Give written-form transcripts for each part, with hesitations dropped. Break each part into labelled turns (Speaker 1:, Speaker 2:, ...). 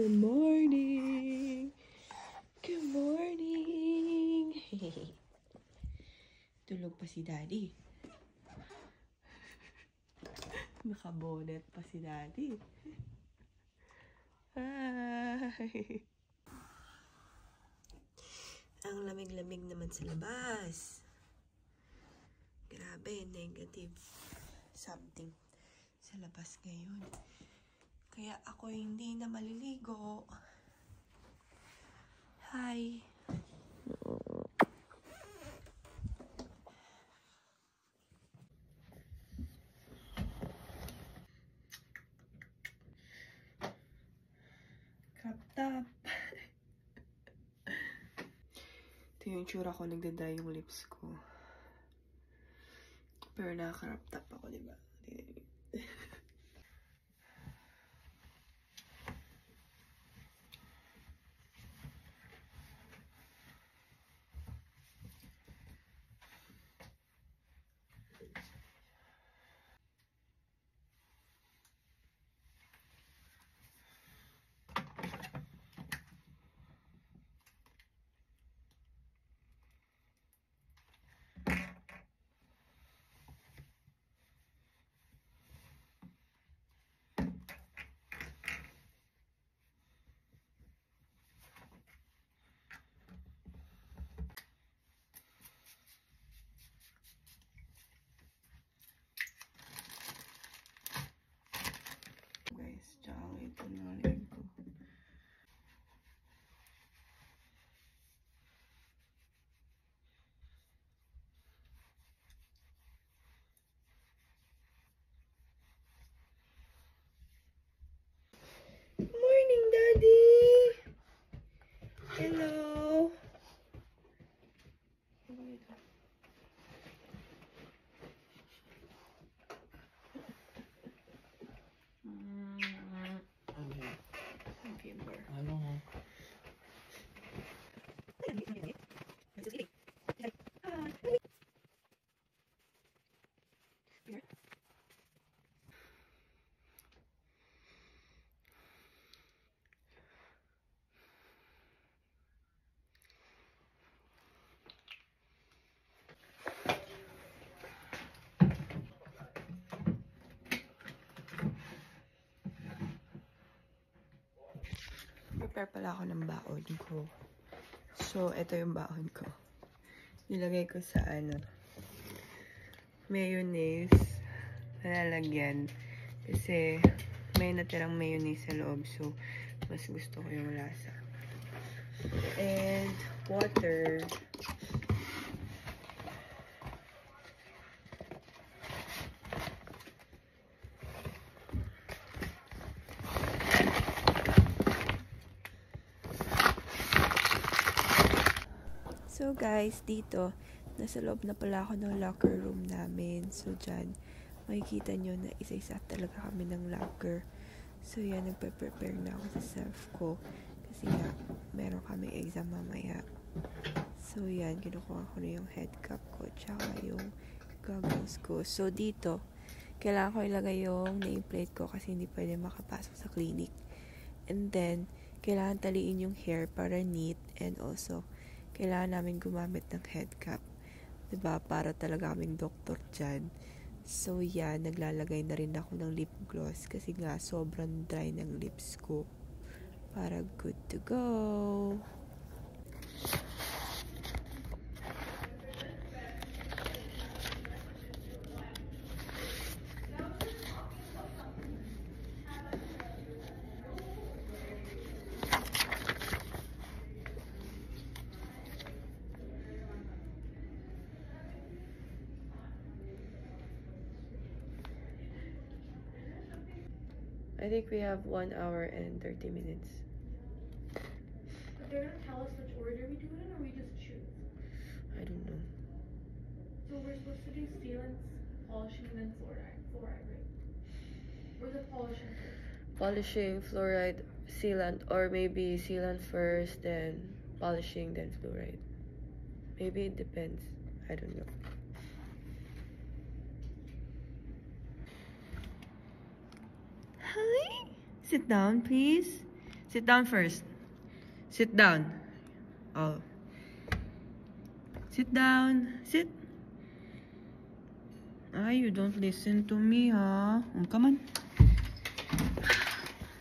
Speaker 1: Good morning! Good morning! Tulog pa si Daddy. Nakabonet pa si Daddy. Hi! Ang lamig-lamig naman sa labas. Grabe, negative something sa labas ngayon. Kaya ako hindi na maliligo. Hi! Crop top. Ito yung tsura ko, nagdadry yung lips ko. Pero naka-crop top ako, diba? Guys, tsaka ito na rin ko. Morning, Daddy! Hello!
Speaker 2: Ano?
Speaker 1: Prepare pala ako ng baon ko. So, ito yung baon ko. Nilagay ko sa mayonnaise. Nalalagyan. Kasi may natirang mayonnaise sa loob. So, mas gusto ko yung lasa. And water. So guys, dito, nasa loob na pala ako ng locker room namin. So dyan, makikita nyo na isa-isa talaga kami ng locker. So yan, nagpe-prepare na ako sa self ko. Kasi nga, meron kami exam mamaya. So yan, kinukuha ko na yung head cap ko, tsaka yung goggles ko. So dito, kailangan ko ilagay yung nameplate ko kasi hindi pwede makapasok sa clinic. And then, kailangan taliin yung hair para neat, and also, kailangan namin gumamit ng head cap. Diba? Para talaga kaming doktor dyan. So, yan. Naglalagay na rin ako ng lip gloss kasi nga sobrang dry ng lips ko. Para good to go. I think we have 1 hour and 30 minutes.
Speaker 3: But they're gonna tell us which order we do it in, or we just choose?
Speaker 1: I don't know.
Speaker 3: So we're supposed to do sealants, polishing, then fluoride. Fluoride, right? Or the polishing first?
Speaker 1: Polishing, fluoride, sealant, or maybe sealant first, then polishing, then fluoride. Maybe it depends. I don't know. Hi! Sit down, please. Sit down first. Sit down. Oh. Sit down. Sit. Ay, you don't listen to me, huh? Come on.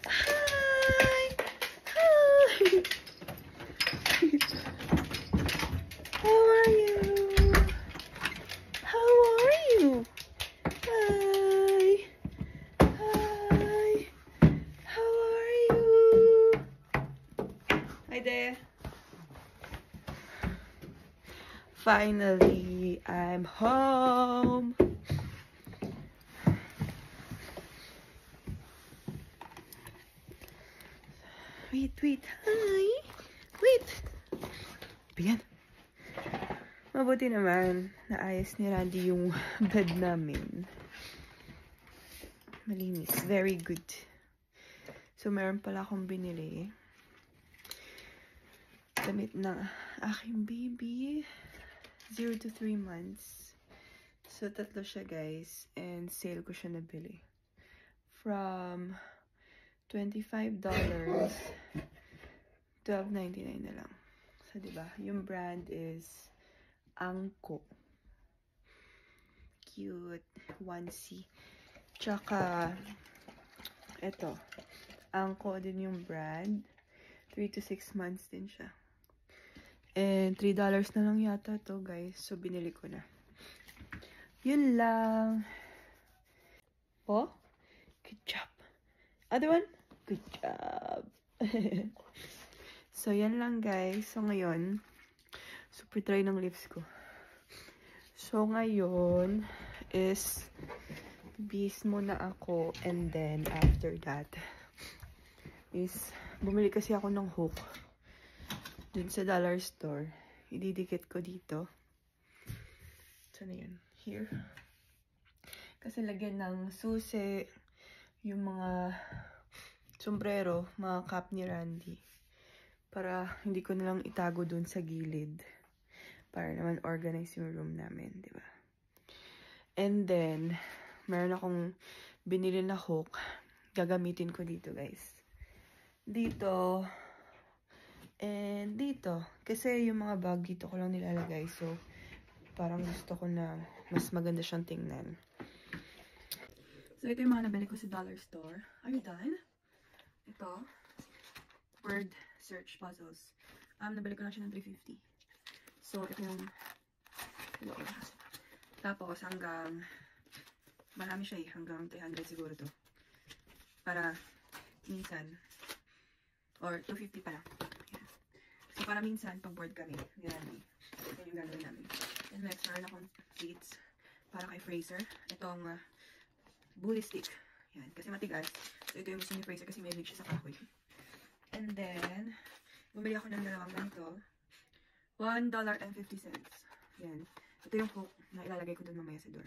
Speaker 1: Hi. Hi. How are you? How are you? Hi. Hi. How are you? Hi there. Finally, I'm home. Wait. Hi. Wait. Ayan. Mabuti naman. Naayos ni Randy yung bed namin. Malinis. Very good. So, meron pala akong binili. Damit ng aking baby. 0 to 3 months. So, 3 siya, guys. And sale ko siya nabili. From $25, $12.99 na lang. So, diba? Yung brand is Anko. Cute. Onesie. Tsaka, eto. Anko din yung brand. 3 to 6 months din siya. And $3 na lang yata to, guys. So, binili ko na. Yun lang. Oh? Good job. Other one? Good job. So, yan lang, guys. So, ngayon, super dry ng lips ko. So, ngayon is bis muna ako. And then, after that, is bumili kasi ako ng hook dun sa dollar store. Ididikit ko dito. Saan na yun? Here. Kasi lagyan ng susi, yung mga sombrero, mga cap ni Randy. Para hindi ko nalang itago dun sa gilid. Para naman organize yung room namin, di ba? And then, meron akong binili na hook. Gagamitin ko dito, guys. Dito. And dito. Kasi yung mga bag dito ko lang nilalagay. So, parang gusto ko na mas maganda siyang tingnan. So, ito yung mga nabili ko sa dollar store. Are you done? Ito. Word search puzzles. Nabili ko lang siya ng $3.50. So, ito yung loob. Tapos, hanggang marami siya eh. Hanggang 300 siguro to. Para minsan or $2.50 pala. Yan. So, para minsan, pag bored kami, yan yung gagawin namin. And next, meron akong plates para kay Fraser. Itong bully stick. Yan. Kasi matigas. So, ito yung gusto ni Fraser kasi may siya sa kahoy. And then, bumili ako ng dalawang ganito. $1.50. Yan. Ito yung hook na ilalagay ko dun mamaya sa door.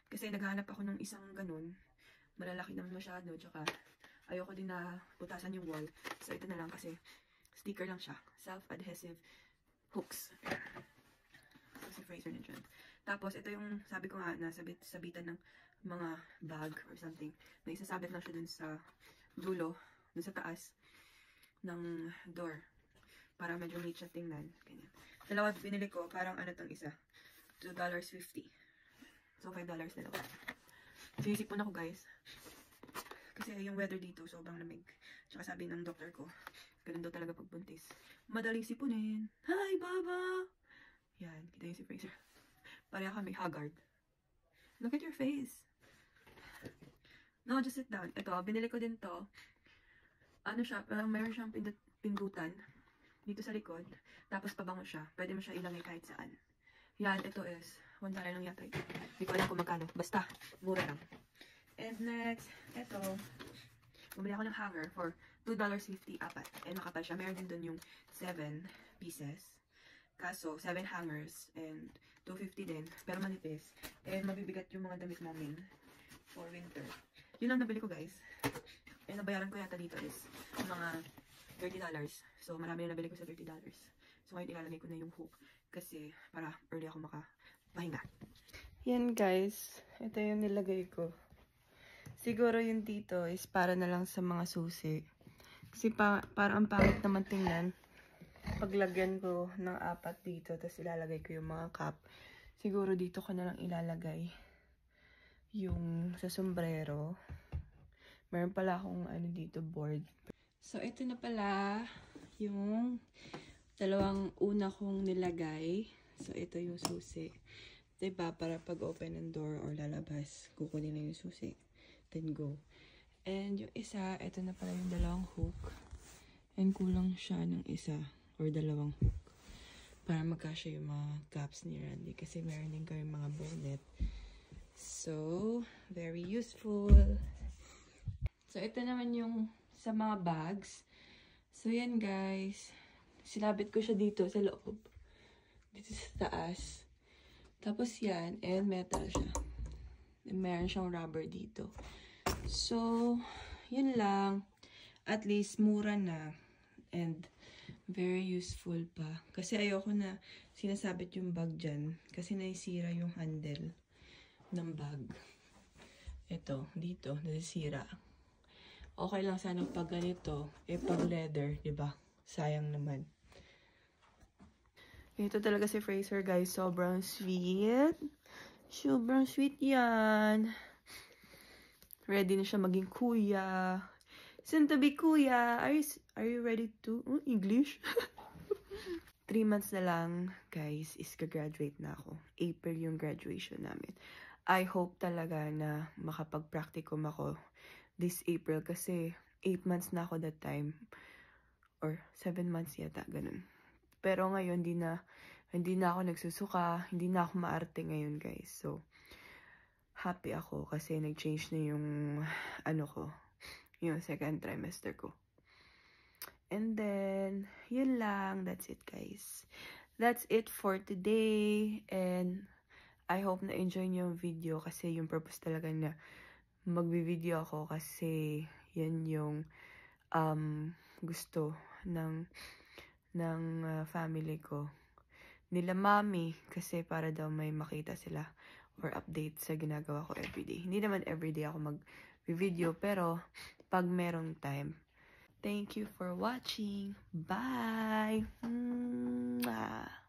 Speaker 1: Kasi naghahanap ako ng isang ganun. Malalaki naman masyado. Tsaka, ayoko din na putasan yung wall. So, ito na lang kasi sticker lang siya. Self-adhesive hooks. So, si Fraser na dyan. Tapos, ito yung, sabi ko nga, sabitan ng mga bag or something. Na isasabit lang siya dun sa dulo, dun sa taas ng door. Para medyo neat siya tingnan. Ganyan. Dalawa binili ko, parang ano tong isa. $2.50. So, $5 dalawa. Sinisipon ako, guys. Kasi yung weather dito, sobrang lamig. Tsaka sabi ng doktor ko, ganun daw talaga pagbuntis. Madaling sipunin. Hi, Baba! Yan, kita yung si Fraser. Pareha kami haggard. Look at your face. No, just sit down. Ito, binili ko din to. Ano siya, mayroon siyang pindutan dito sa likod. Tapos pabango siya. Pwede mo siya ilagay kahit saan. Yan, ito is $1 lang yata ito. Hindi ko alam kung magkano. Basta, mura lang. And next, ito. Bumili ako ng hanger for $2.50 apat. And makapal siya. Meron din dun yung 7 pieces. Kaso, 7 hangers. And $2.50 din. Pero manipis. And mabibigat yung mga damit namin for winter. Yun lang nabili ko, guys. And nabayaran ko yata dito is mga $30. So, marami na nabili ko sa $30. So, ngayon ilalagay ko na yung hook. Kasi, para early ako makapahinga. Yan, guys. Ito yung nilagay ko. Siguro yung dito is para na lang sa mga susi. Kasi parang ang pangit naman tingnan. Paglagyan ko ng 4 dito, tapos ilalagay ko yung mga cup. Siguro dito ko na lang ilalagay yung sa sombrero. Meron pala akong ano dito, board. So, ito na pala yung dalawang una kong nilagay. So, ito yung susi. Diba? Para pag-open ng door or lalabas, kukunin na yung susi. Then go. And yung isa, ito na pala yung dalawang hook. And kulang siya ng isa or dalawang hook. Para magkasya yung mga caps ni Randy. Kasi meron din kami mga bonnet. So, very useful. So, ito naman yung sa mga bags. So, yan guys. Sinabit ko siya dito sa loob. Dito sa taas. Tapos yan, and metal siya. And meron siyang rubber dito. So, yun lang. At least, mura na. And, very useful pa. Kasi ayoko na sinasabit yung bag dyan. Kasi naisira yung handle ng bag. Ito, dito, nasisira. Okay lang sana pag ganito, pag leather, diba? Sayang naman. Ito talaga si Fraser, guys. Sobrang sweet. Sobrang sweet yan. Ready na siya maging kuya. Soon to be kuya. Are you ready to? English? 3 months na lang, guys, is ka-graduate na ako. April yung graduation namin. I hope talaga na makapag-practicum ako this April kasi 8 months na ako that time. Or 7 months yata, ganun. Pero ngayon, hindi na ako nagsusuka, hindi na ako maarte ngayon, guys. So, happy ako kasi nag-change na yung, yung second trimester ko. And then, yun lang. That's it, guys. That's it for today. And I hope na-enjoy niyo yung video kasi yung purpose talaga na magbi-video ako kasi yan yung gusto ng family ko. Nila mami kasi para daw may makita sila or update sa ginagawa ko everyday. Hindi naman everyday ako mag-video pero pag merong time. Thank you for watching. Bye! Mwah!